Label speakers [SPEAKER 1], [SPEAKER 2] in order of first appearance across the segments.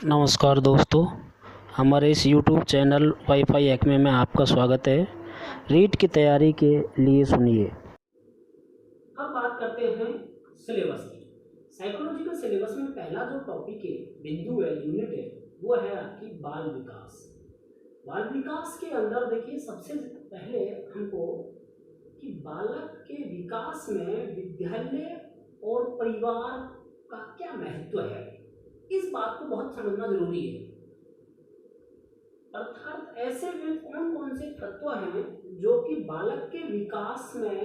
[SPEAKER 1] नमस्कार दोस्तों, हमारे इस YouTube चैनल वाईफाई एक्मे में आपका स्वागत है। रीट की तैयारी के लिए सुनिए।
[SPEAKER 2] अब बात करते हैं सिलेबस की। साइकोलॉजिकल सिलेबस में पहला जो टॉपिक है, बिंदु है, यूनिट है, वो है आपकी बाल विकास। बाल विकास के अंदर देखिए, सबसे पहले हमको कि बालक के विकास में विद्यालय और परिवार का क्या महत्व है, इस बात को बहुत समझना जरूरी है। अर्थात ऐसे में कौन कौन से तत्व हैं जो कि बालक के विकास में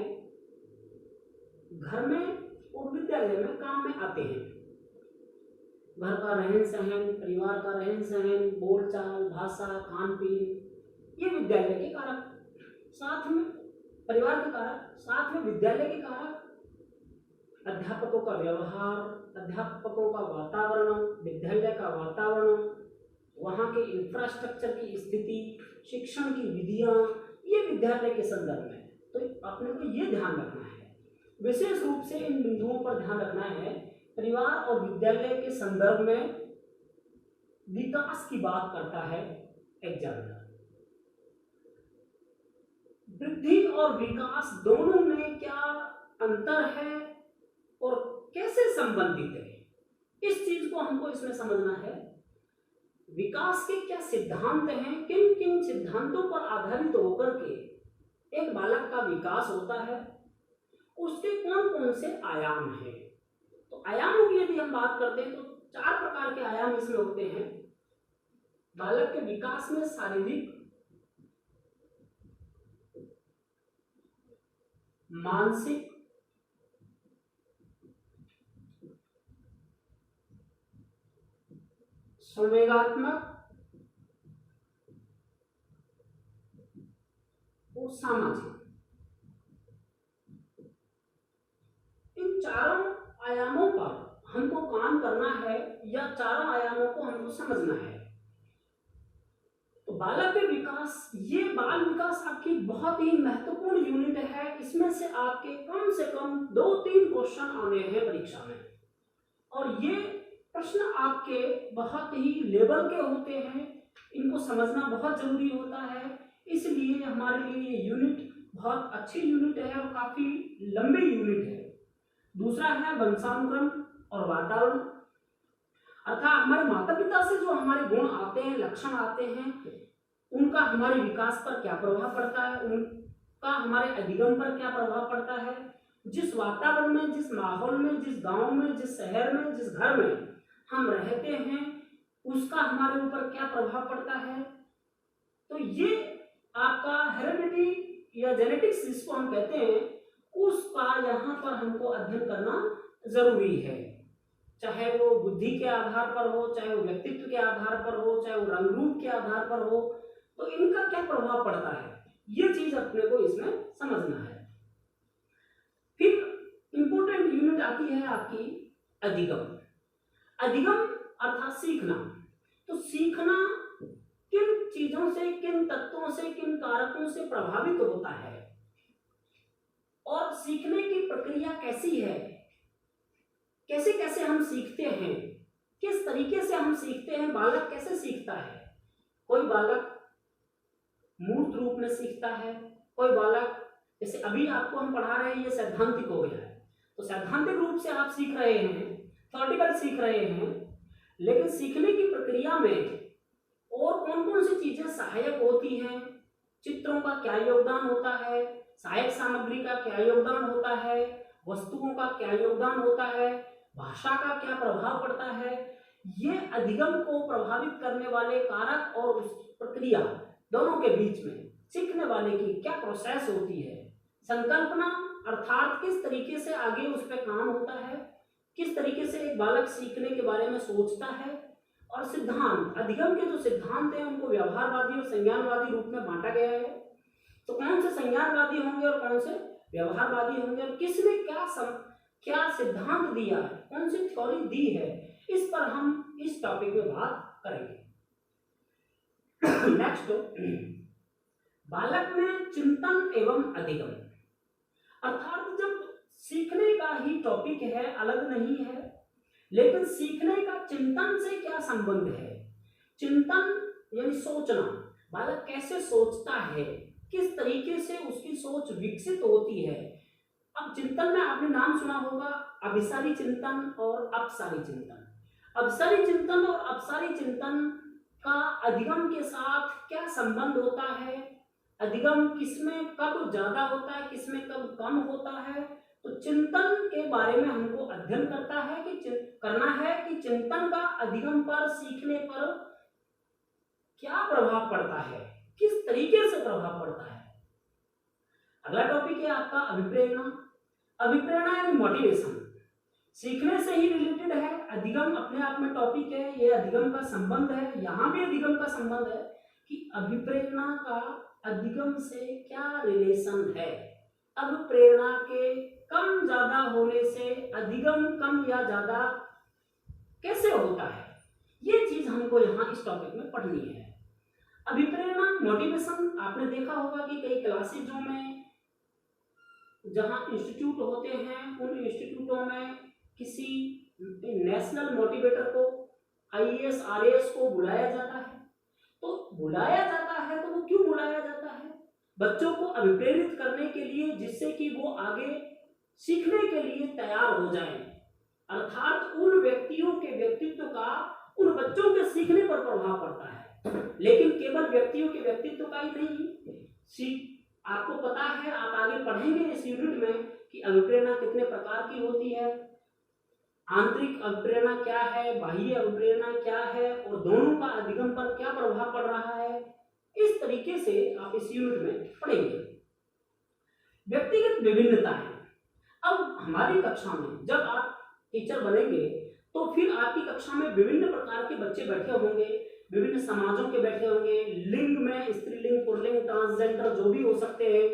[SPEAKER 2] घर में और विद्यालय में काम में आते हैं। घर का रहन सहन, परिवार का रहन सहन, बोलचाल, भाषा, खान पीन, ये विद्यालय के कारक, साथ में परिवार के कारक, साथ में विद्यालय के कारक, अध्यापकों का व्यवहार, अध्यापकों का वातावरण, विद्यालय का वातावरण, वहाँ के इंफ्रास्ट्रक्चर की स्थिति, शिक्षण की विधियाँ, ये विद्यालय के संदर्भ में। तो अपने को ये ध्यान रखना है, विशेष रूप से इन बिंदुओं पर ध्यान रखना है। परिवार और विद्यालय के संदर्भ में विकास की बात करता है एग्जामिनर। वृद्धि और विकास दोनों में क्या अंतर है और कैसे संबंधित है, इस चीज को हमको इसमें समझना है। विकास के क्या सिद्धांत हैं, किन किन सिद्धांतों पर आधारित होकर के एक बालक का विकास होता है, उसके कौन कौन से आयाम हैं। तो आयामों की यदि हम बात करते हैं तो 4 प्रकार के आयाम इसमें होते हैं। बालक के विकास में शारीरिक, मानसिक, संवेगात्मक और सामाजिक, इन चारों आयामों पर हमको काम करना है या चारों आयामों को हमको समझना है। तो बालक के विकास, ये बाल विकास आपकी बहुत ही महत्वपूर्ण यूनिट है। इसमें से आपके कम से कम 2-3 क्वेश्चन आने हैं परीक्षा में, और ये प्रश्न आपके बहुत ही लेवल के होते हैं, इनको समझना बहुत जरूरी होता है। इसलिए हमारे लिए ये यूनिट बहुत अच्छी यूनिट है और काफी लंबी यूनिट है। दूसरा है वंशानुक्रम और वातावरण, अर्थात हमारे माता पिता से जो हमारे गुण आते हैं, लक्षण आते हैं, उनका हमारे विकास पर क्या प्रभाव पड़ता है, उनका हमारे अधिगम पर क्या प्रभाव पड़ता है। जिस वातावरण में, जिस माहौल में, जिस गांव में, जिस शहर में, जिस घर में हम रहते हैं, उसका हमारे ऊपर क्या प्रभाव पड़ता है। तो ये आपका हेरेडिटी या जेनेटिक्स जिसको हम कहते हैं, उसका यहाँ पर हमको अध्ययन करना जरूरी है। चाहे वो बुद्धि के आधार पर हो, चाहे वो व्यक्तित्व के आधार पर हो, चाहे वो रंग रूप के आधार पर हो, तो इनका क्या प्रभाव पड़ता है, ये चीज अपने को इसमें समझना है। फिर इंपॉर्टेंट यूनिट आती है आपकी अधिगम। अधिगम अर्थात सीखना। तो सीखना किन चीजों से, किन तत्वों से, किन कारकों से प्रभावित होता है, और सीखने की प्रक्रिया कैसी है, कैसे कैसे हम सीखते हैं, किस तरीके से हम सीखते हैं, बालक कैसे सीखता है। कोई बालक मूर्त रूप में सीखता है, कोई बालक, जैसे अभी आपको हम पढ़ा रहे हैं, ये सैद्धांतिक हो गया है, तो सैद्धांतिक रूप से आप सीख रहे हैं, थ्योरेटिकल सीख रहे हैं, लेकिन सीखने की प्रक्रिया में और कौन कौन सी चीजें सहायक होती हैं, चित्रों का क्या योगदान होता है, सहायक सामग्री का क्या योगदान होता है, वस्तुओं का क्या योगदान होता है, भाषा का क्या प्रभाव पड़ता है, ये अधिगम को प्रभावित करने वाले कारक और उस प्रक्रिया दोनों के बीच में सीखने वाले की क्या प्रोसेस होती है। संकल्पना अर्थात किस तरीके से आगे उस पर काम होता है, किस तरीके से एक बालक सीखने के बारे में सोचता है। और सिद्धांत, अधिगम के जो सिद्धांत हैं उनको व्यवहारवादी और संज्ञानवादी रूप में बांटा गया है। तो कौन से संज्ञानवादी होंगे और कौन से व्यवहारवादी होंगे, और किसने क्या सिद्धांत दिया है, कौन सी थ्योरी दी है, इस पर हम इस टॉपिक में बात करेंगे। नेक्स्ट, बालक में चिंतन एवं अधिगम, अर्थात जब सीखने का ही टॉपिक है, अलग नहीं है, लेकिन सीखने का चिंतन से क्या क्या संबंध है। चिंतन यानी सोचना, बालक कैसे सोचता है, किस तरीके से उसकी सोच विकसित होती है। अब चिंतन में आपने नाम सुना होगा अभिसारी चिंतन और अपसारी चिंतन। अभिसारी चिंतन और अपसारी चिंतन का अधिगम के साथ क्या संबंध होता है, अधिगम किसमें कब ज्यादा होता है, किसमें कब कम होता है। तो चिंतन के बारे में हमको अध्ययन करना है कि चिंतन का अधिगम पर, सीखने पर क्या प्रभाव पड़ता है, किस तरीके से प्रभाव पड़ता है। अगला टॉपिक है आपका अभिप्रेरणा। अभिप्रेरणा यानी मोटिवेशन, सीखने से ही रिलेटेड है। अधिगम अपने आप में टॉपिक है, ये अधिगम का संबंध है, यहाँ भी अधिगम का संबंध है कि अभिप्रेरणा का अधिगम से क्या रिलेशन है। अभिप्रेरणा के कम ज्यादा होने से अधिगम कम या ज्यादा कैसे होता है, ये चीज हमको यहाँ इस टॉपिक में पढ़नी है। अभिप्रेरणा मोटिवेशन, आपने देखा होगा कि कई क्लासेजों में जहाँ इंस्टीट्यूट होते हैं उन इंस्टीट्यूटों में किसी नेशनल मोटिवेटर को, आईएएस आरएएस को बुलाया जाता है। तो बुलाया जाता है तो वो क्यों बुलाया जाता है, बच्चों को अभिप्रेरित करने के लिए, जिससे कि वो आगे सीखने के लिए तैयार हो जाएं। अर्थात उन व्यक्तियों के व्यक्तित्व का उन बच्चों के सीखने पर प्रभाव पड़ता है। लेकिन केवल व्यक्तियों के व्यक्तित्व का ही नहीं, आपको पता है, आप आगे पढ़ेंगे इस यूनिट में कि अभिप्रेरणा कितने प्रकार की होती है, आंतरिक अभिप्रेरणा क्या है, बाह्य अभिप्रेरणा क्या है, और दोनों का अधिगम पर क्या प्रभाव पड़ रहा है। इस तरीके से आप इस यूनिट में पढ़ेंगे। व्यक्तिगत विभिन्नताएं, अब हमारी कक्षा में जब आप टीचर बनेंगे तो फिर आपकी कक्षा में विभिन्न प्रकार के बच्चे बैठे होंगे, विभिन्न समाजों के बैठे होंगे, लिंग में स्त्रीलिंग, पुल्लिंग, ट्रांसजेंडर जो भी हो सकते हैं।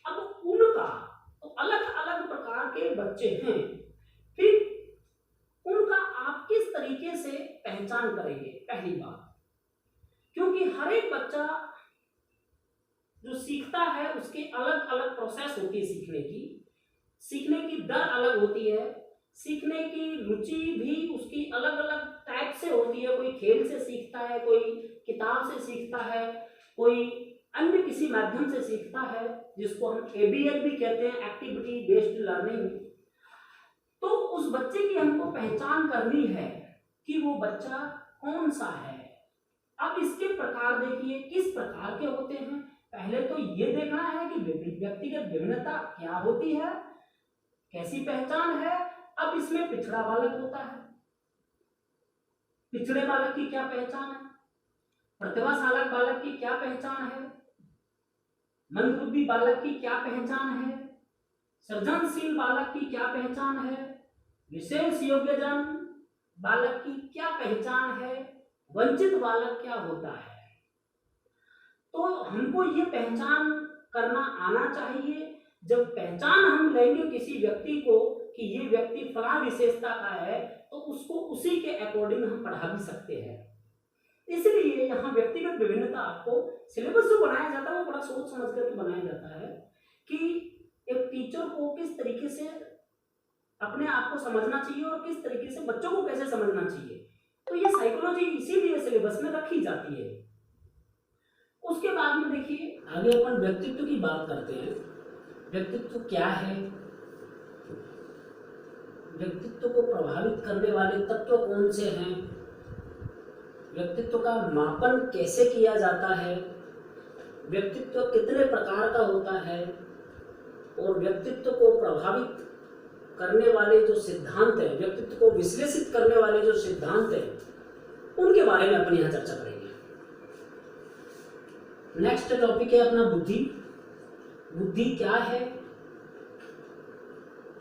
[SPEAKER 2] अब उनका तो अलग अलग प्रकार के बच्चे हैं, फिर उनका आप किस तरीके से पहचान करेंगे, पहली बात, क्योंकि हर एक बच्चा जो सीखता है उसकी अलग अलग प्रोसेस होती है सीखने की दर अलग होती है, सीखने की रुचि भी उसकी अलग अलग टाइप से होती है। कोई खेल से सीखता है, कोई किताब से सीखता है, कोई अन्य किसी माध्यम से सीखता है, जिसको हम ABL भी कहते हैं, एक्टिविटी बेस्ड लर्निंग। तो उस बच्चे की हमको पहचान करनी है कि वो बच्चा कौन सा है। अब इसके प्रकार देखिए किस प्रकार के होते हैं। पहले तो ये देखना है कि व्यक्तिगत विभिन्नता क्या होती है, कैसी पहचान है। अब इसमें पिछड़ा बालक होता है, पिछड़े बालक की क्या पहचान है, प्रतिभाशाली बालक की क्या पहचान है, मंदबुद्धि बालक की क्या पहचान है, सृजनशील बालक की क्या पहचान है, विशेष योग्यजन बालक की क्या पहचान है, वंचित बालक क्या होता है। तो हमको ये पहचान करना आना चाहिए। जब पहचान हम लेंगे किसी व्यक्ति को कि ये व्यक्ति फला विशेषता का है, तो उसको उसी के अकॉर्डिंग हम पढ़ा भी सकते हैं। इसलिए यहाँ व्यक्तिगत विभिन्नता, आपको सिलेबस जो बनाया जाता है वो बड़ा सोच समझ कर बनाया जाता है कि एक टीचर को किस तरीके से अपने आप को समझना चाहिए और किस तरीके से बच्चों को कैसे समझना चाहिए। तो ये साइकोलॉजी इसीलिए सिलेबस में रखी जाती है। उसके बाद में देखिए आगे अपन व्यक्तित्व की बात करते हैं। व्यक्तित्व क्या है, व्यक्तित्व को प्रभावित करने वाले तत्व कौन से हैं, व्यक्तित्व का मापन कैसे किया जाता है, व्यक्तित्व कितने प्रकार का होता है, और व्यक्तित्व को प्रभावित करने वाले जो सिद्धांत हैं, व्यक्तित्व को विश्लेषित करने वाले जो सिद्धांत हैं, उनके बारे में अपन यहाँ चर्चा करेंगे। नेक्स्ट टॉपिक है अपना बुद्धि। बुद्धि क्या है,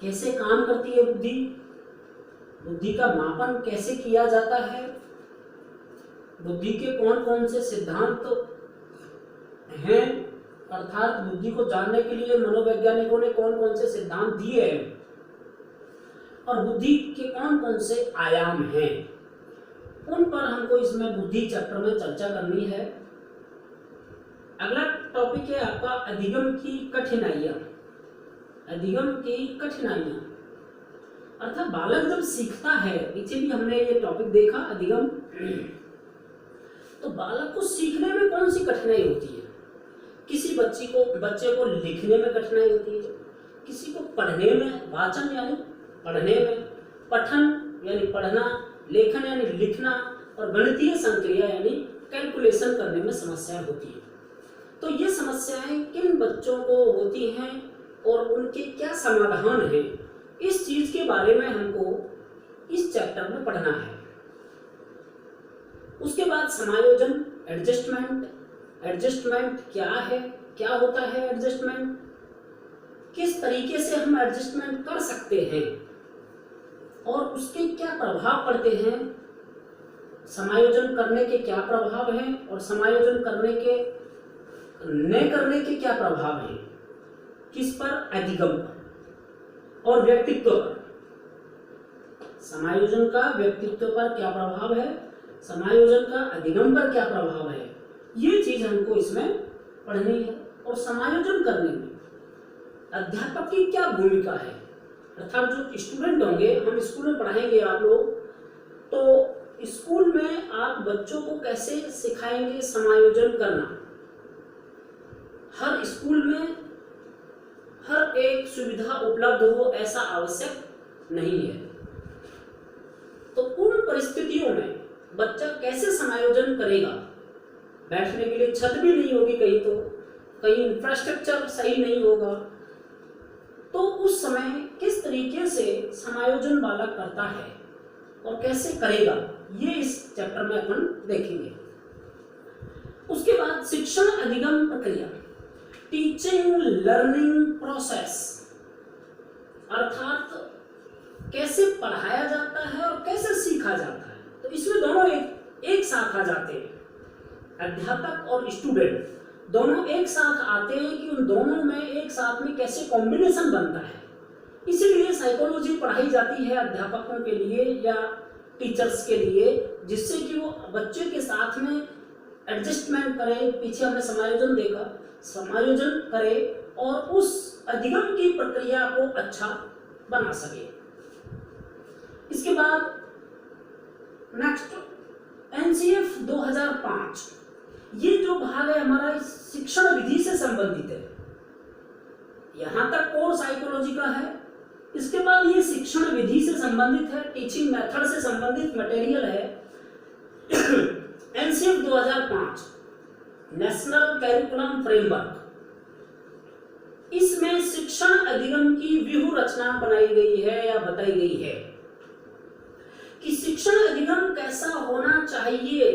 [SPEAKER 2] कैसे काम करती है बुद्धि, बुद्धि का मापन कैसे किया जाता है, बुद्धि के कौन कौन से सिद्धांत हैं, अर्थात बुद्धि को जानने के लिए मनोवैज्ञानिकों ने कौन कौन से सिद्धांत दिए हैं, और बुद्धि के कौन कौन से आयाम हैं, उन पर हमको इसमें बुद्धि चैप्टर में चर्चा करनी है। अगला टॉपिक है आपका अधिगम की कठिनाइयाँ। अधिगम की कठिनाइयाँ, अर्थात बालक जब सीखता है, पीछे भी हमने ये टॉपिक देखा अधिगम, तो बालक को सीखने में कौन सी कठिनाई होती है? किसी बच्चे को लिखने में कठिनाई होती है, किसी को पढ़ने में, वाचन यानी पढ़ने में, पठन यानी पढ़ना, लेखन यानी लिखना, और गणितीय संक्रिया यानी कैलकुलेशन करने में समस्याएं होती है। तो ये समस्याएं किन बच्चों को होती हैं और उनके क्या समाधान हैं, इस चीज के बारे में हमको इस चैप्टर में पढ़ना है। उसके बाद समायोजन, एडजस्टमेंट। एडजस्टमेंट क्या है, क्या होता है एडजस्टमेंट, किस तरीके से हम एडजस्टमेंट कर सकते हैं और उसके क्या प्रभाव पड़ते हैं, समायोजन करने के क्या प्रभाव हैं और समायोजन करने के न करने के क्या प्रभाव हैं, किस पर, अधिगम पर और व्यक्तित्व पर। समायोजन का व्यक्तित्व पर क्या प्रभाव है, समायोजन का अधिगम पर क्या प्रभाव है, ये चीज हमको इसमें पढ़नी है। और समायोजन करने में अध्यापक की क्या भूमिका है, अर्थात जो स्टूडेंट होंगे, हम स्कूल में पढ़ाएंगे आप लोग, तो स्कूल में आप बच्चों को कैसे सिखाएंगे समायोजन करना। हर स्कूल में हर एक सुविधा उपलब्ध हो ऐसा आवश्यक नहीं है, तो उन परिस्थितियों में बच्चा कैसे समायोजन करेगा। बैठने के लिए छत भी नहीं होगी कहीं, तो कहीं इंफ्रास्ट्रक्चर सही नहीं होगा, तो उस समय किस तरीके से समायोजन बालक करता है और कैसे करेगा, ये इस चैप्टर में अपन देखेंगे। उसके बाद शिक्षण अधिगम प्रक्रिया, टीचिंग लर्निंग प्रोसेस, अर्थात कैसे पढ़ाया जाता है और कैसे सीखा जाता है। तो इसमें दोनों एक साथ आ जाते हैं, अध्यापक और स्टूडेंट दोनों एक साथ आते हैं कि उन दोनों में एक साथ में कैसे कॉम्बिनेशन बनता है। इसीलिए साइकोलॉजी पढ़ाई जाती है अध्यापकों के लिए या टीचर्स के लिए, जिससे कि वो बच्चे के साथ में एडजस्टमेंट करें। पीछे हमने समायोजन देखा, समायोजन करे और उस अधिगम की प्रक्रिया को अच्छा बना सके। इसके बाद नेक्स्ट एनसीएफ 2005, ये जो भाग है हमारा शिक्षण विधि से संबंधित है। यहां तक कोर साइकोलॉजी का है, इसके बाद ये शिक्षण विधि से संबंधित है, टीचिंग मेथड से संबंधित मटेरियल है। एनसीएफ 2005 नेशनल कैरिकुलम फ्रेमवर्क, इसमें शिक्षण अधिगम की व्यूह रचना बनाई गई है या बताई गई है कि शिक्षण अधिगम कैसा होना चाहिए,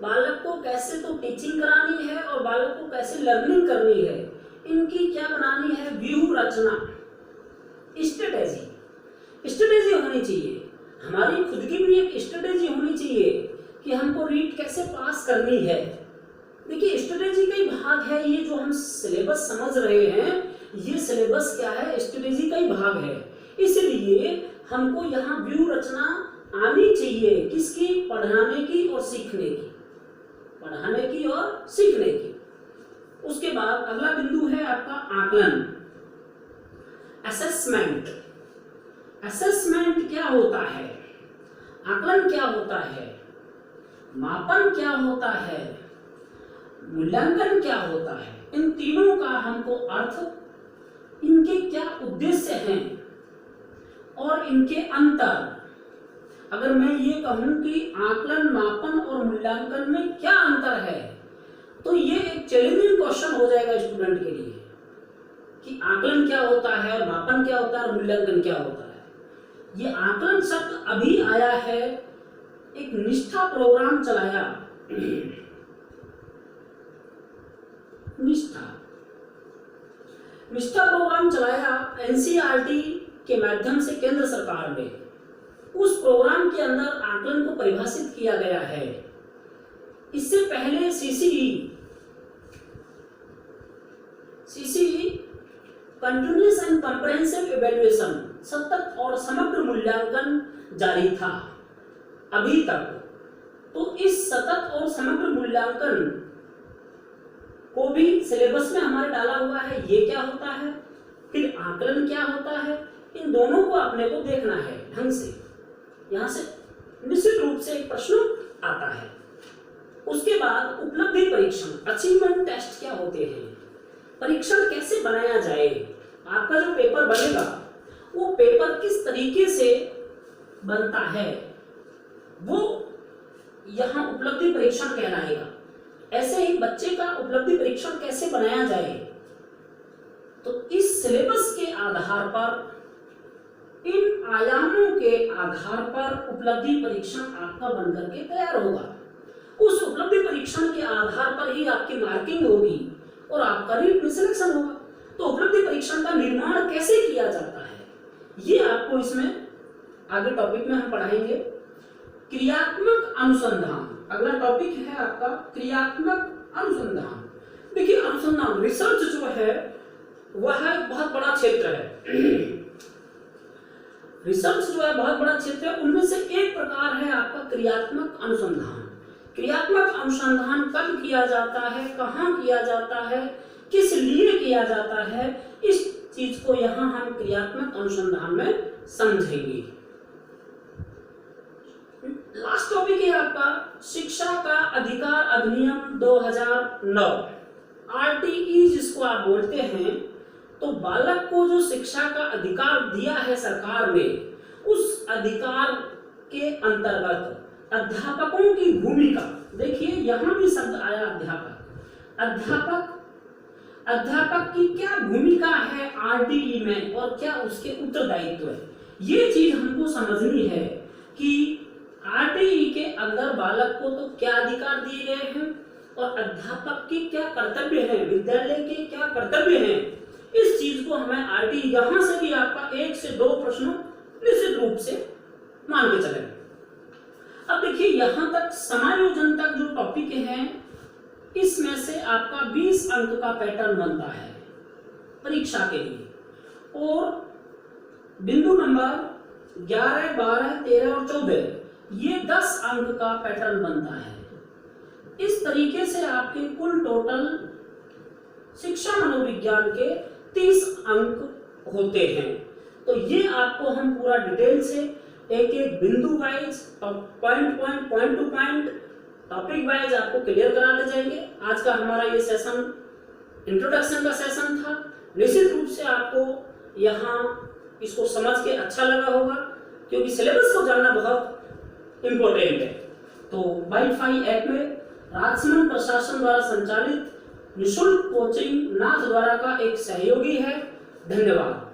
[SPEAKER 2] बालक को कैसे तो टीचिंग करानी है और बालक को कैसे लर्निंग करनी है, इनकी क्या बनानी है व्यूह रचना, स्ट्रेटेजी होनी चाहिए। हमारी खुद की भी एक स्ट्रेटेजी होनी चाहिए कि हमको रीट कैसे पास करनी है। देखिए स्ट्रेटेजी का ही भाग है ये जो हम सिलेबस समझ रहे हैं, ये सिलेबस क्या है, स्ट्रेटेजी का ही भाग है। इसलिए हमको यहाँ व्यू रचना आनी चाहिए, किसकी, पढ़ाने की और सीखने की, पढ़ाने की और सीखने की। उसके बाद अगला बिंदु है आपका आकलन, असेसमेंट। असेसमेंट क्या होता है, आकलन क्या होता है, मापन क्या होता है, मूल्यांकन क्या होता है, इन तीनों का हमको अर्थ, इनके क्या उद्देश्य हैं और इनके अंतर। अगर मैं ये कहूं कि आकलन, मापन और मूल्यांकन में क्या अंतर है, तो ये एक चैलेंजिंग क्वेश्चन हो जाएगा स्टूडेंट के लिए कि आकलन क्या होता है और मापन क्या होता है और मूल्यांकन क्या होता है। ये आकलन शब्द अभी आया है, एक निष्ठा प्रोग्राम चलाया, निष्ठा प्रोग्राम चलाया एनसीईआरटी के माध्यम से केंद्र सरकार ने। उस प्रोग्राम के अंदर आकलन को परिभाषित किया गया है। इससे पहले CCE continuous and comprehensive evaluation, सतत और समग्र मूल्यांकन जारी था अभी तक। तो इस सतत और समग्र मूल्यांकन को भी सिलेबस में हमारे डाला हुआ है, ये क्या होता है, फिर आकलन क्या होता है, इन दोनों को अपने को देखना है ढंग से। यहाँ से निश्चित रूप से एक प्रश्न आता है। उसके बाद उपलब्धि परीक्षण, अचीवमेंट टेस्ट क्या होते हैं, परीक्षण कैसे बनाया जाए, आपका जो पेपर बनेगा वो पेपर किस तरीके से बनता है, वो यहाँ उपलब्धि परीक्षण कहलाएगा। ऐसे ही बच्चे का उपलब्धि परीक्षण कैसे बनाया जाए, तो इस सिलेबस के आधार पर, इन आयामों के आधार पर उपलब्धि परीक्षण आपका बनकर के तैयार होगा। उस उपलब्धि परीक्षण के आधार पर ही आपकी मार्किंग होगी और आपका रीट में सिलेक्शन होगा। तो उपलब्धि परीक्षण का निर्माण कैसे किया जाता है, ये आपको इसमें आगे टॉपिक में हम पढ़ाएंगे। क्रियात्मक अनुसंधान अगला टॉपिक है आपका, क्रियात्मक अनुसंधान। देखिए अनुसंधान, रिसर्च जो है वह बहुत बड़ा क्षेत्र है। रिसर्च जो है बहुत बड़ा क्षेत्र है, उनमें से एक प्रकार है आपका क्रियात्मक अनुसंधान। क्रियात्मक अनुसंधान कब किया जाता है, कहाँ किया जाता है, किस लिए किया जाता है, इस चीज को यहाँ हम क्रियात्मक अनुसंधान में समझेंगे। लास्ट टॉपिक है आपका शिक्षा का अधिकार अधिनियम 2009, आरटीई जिसको आप बोलते हैं। तो बालक को जो शिक्षा का अधिकार दिया है सरकार ने, उस अधिकार के अंतर्गत अध्यापकों की भूमिका, देखिए यहां भी शब्द आया अध्यापक। अध्यापक की क्या भूमिका है आरटीई में और क्या उसके उत्तरदायित्व है, ये चीज हमको समझनी है कि आरटीई के अंदर बालक को तो क्या अधिकार दिए गए हैं और अध्यापक के क्या कर्तव्य हैं, विद्यालय के क्या कर्तव्य हैं। इस चीज को हमें आरटीई, यहां से भी आपका 1 से 2 प्रश्न निश्चित रूप से मान के चलेंगे। अब देखिए यहां तक समायोजन तक जो टॉपिक है, इसमें से आपका 20 अंक का पैटर्न बनता है परीक्षा के लिए और बिंदु नंबर 11, 12, 13 और 14 ये 10 अंक का पैटर्न बनता है। इस तरीके से आपके कुल टोटल शिक्षा मनोविज्ञान के 30 अंक होते हैं। तो ये आपको हम पूरा डिटेल से एक एक बिंदु wise, point two point, topic wise आपको क्लियर कराते जाएंगे। आज का हमारा ये सेशन इंट्रोडक्शन का सेशन था। निश्चित रूप से आपको यहाँ इसको समझ के अच्छा लगा होगा, क्योंकि सिलेबस को जानना बहुत इम्पोर्टेंट है। तो वाईफाई ऐप में राजसमंद प्रशासन द्वारा संचालित निःशुल्क कोचिंग नाथ द्वारा का एक सहयोगी है। धन्यवाद।